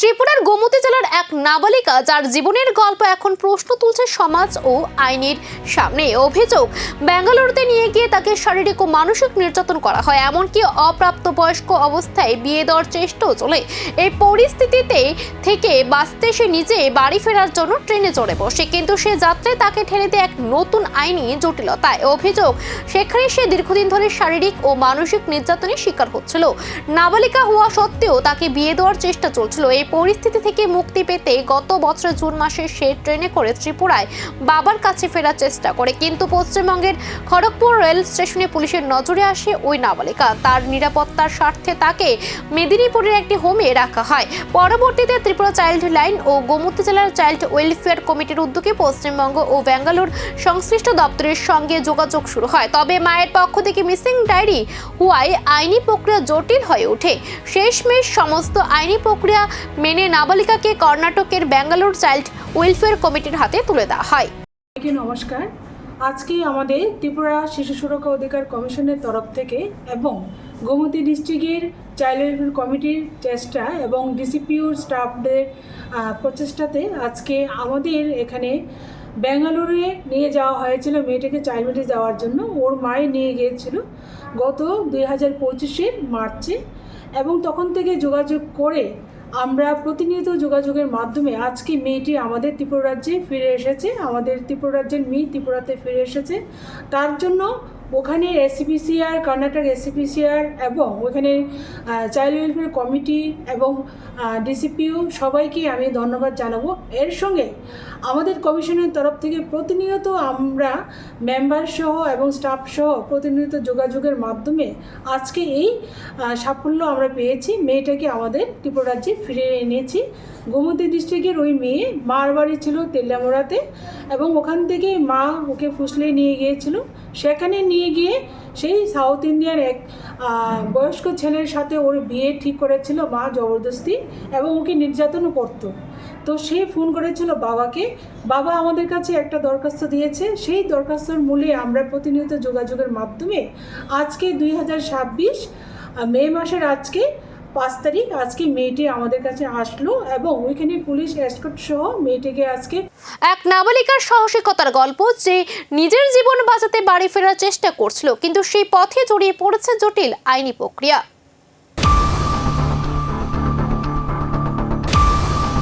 ত্রিপুরার গোমতী জেলার এক নাবালিকা যার জীবনের গল্প এখন প্রশ্ন তুলছে সমাজ ও আইনের সামনে। অভিযোগ, বেঙ্গালুরুতে নিয়ে গিয়ে তাকে শারীরিক ও মানসিক নির্যাতন করা হয়, এমনকি অপ্রাপ্তবয়স্ক অবস্থায় বিয়ে দেওয়ার চেষ্টাও চলে। এই পরিস্থিতিতে থেকে বাঁচতে সে নিজে বাড়ি ফেরার জন্য ট্রেনে চড়ে বসে, কিন্তু সে যাত্রায় তাকে ঠেলে দেয় এক নতুন আইনি জটিলতায়। অভিযোগ, সেখানে সে দীর্ঘদিন ধরে শারীরিক ও মানসিক নির্যাতনের শিকার হচ্ছিল। নাবালিকা হওয়া সত্ত্বেও তাকে বিয়ে দেওয়ার চেষ্টা চলছিল। এই পরিস্থিতি থেকে মুক্তি পেতে গত বছরের জুন মাসে সে ট্রেনে করে ত্রিপুরায় বাবার কাছে ফেরার চেষ্টা করে, কিন্তু পশ্চিমবঙ্গের খড়গপুর রেল স্টেশনে পুলিশের নজরে আসে ওই নাবালিকা। তার নিরাপত্তার স্বার্থে তাকে মেদিনীপুরের একটি হোমে রাখা হয়। পরবর্তীতে ত্রিপুরা চাইল্ড লাইন ও গোমতী জেলার চাইল্ড ওয়েলফেয়ার কমিটির উদ্যোগে পশ্চিমবঙ্গ ও বেঙ্গালুর সংশ্লিষ্ট দপ্তরের সঙ্গে যোগাযোগ শুরু হয়। তবে মায়ের পক্ষ থেকে মিসিং ডায়েরি হওয়ায় আইনি প্রক্রিয়া জটিল হয়ে ওঠে। শেষমেশ সমস্ত আইনি প্রক্রিয়া মেনে নাবালিকাকে কর্ণাটকের বেঙ্গালুর চাইল্ড ওয়েলফেয়ার কমিটির হাতে তুলে দেওয়া হয়। নমস্কার, আজকে আমাদের ত্রিপুরা শিশু সুরক্ষা অধিকার কমিশনের তরফ থেকে এবং গোমতী ডিস্ট্রিক্টের চাইল্ড ওয়েলফেয়ার কমিটির চেষ্টা এবং ডিসিপিউর স্টাফদের প্রচেষ্টাতে আজকে আমাদের এখানে বেঙ্গালুরুয়ে নিয়ে যাওয়া হয়েছিল মেয়েটাকে চাইল্ড ওয়েলফেয়ারে যাওয়ার জন্য। ওর মায়ে নিয়ে গিয়েছিল গত 2025 মার্চে, এবং তখন থেকে যোগাযোগ করে আমরা প্রতিনিয়ত যোগাযোগের মাধ্যমে আজকে মেয়েটি আমাদের ত্রিপুরা রাজ্যে ফিরে এসেছে। আমাদের ত্রিপুরা রাজ্যের মেয়ে ত্রিপুরাতে ফিরে এসেছে। তার জন্য ওখানে এসসিপিসিআর, কর্ণাটক এসসিপিসিআর এবং ওখানে চাইল্ড ওয়েলফেয়ার কমিটি এবং ডিসিপিউ সবাইকে আমি ধন্যবাদ জানাবো। এর সঙ্গে আমাদের কমিশনের তরফ থেকে প্রতিনিয়ত আমরা মেম্বার সহ এবং স্টাফ সহ প্রতিনিয়ত যোগাযোগের মাধ্যমে আজকে এই সাফল্য আমরা পেয়েছি। মেয়েটাকে আমাদের ত্রিপুরা রাজ্যে ফিরে এনেছি। গোমতী ডিস্ট্রিক্টের ওই মেয়ে, মার বাড়ি ছিল তেলিয়ামুড়াতে, এবং ওখান থেকে মা ওকে ফুসলে নিয়ে গিয়েছিল। সেখানে নিয়ে গিয়ে সেই সাউথ ইন্ডিয়ান এক বয়স্ক ছেলের সাথে ওর বিয়ে ঠিক করেছিল মা জবরদস্তি, এবং ওকে নির্যাতনও করতো। তো সে ফোন করেছিল বাবাকে। বাবা আমাদের কাছে একটা দরখাস্ত দিয়েছে। সেই দরখাস্তর মূলে আমরা প্রতিনিয়ত যোগাযোগের মাধ্যমে আজকে 2026 মে মাসের আজকে 5 তারিখ আজকে মেয়েটি আমাদের কাছে আসলো, এবং ওইখানে পুলিশ এসকর্ট সহ মেয়েটিকে আজকে এক নাবালিকার সাহসিকতার গল্প, যে নিজের জীবন বাঁচাতে বাড়ি ফেরার চেষ্টা করছিল, কিন্তু সেই পথে জড়িয়ে পড়েছে জটিল আইনি প্রক্রিয়া।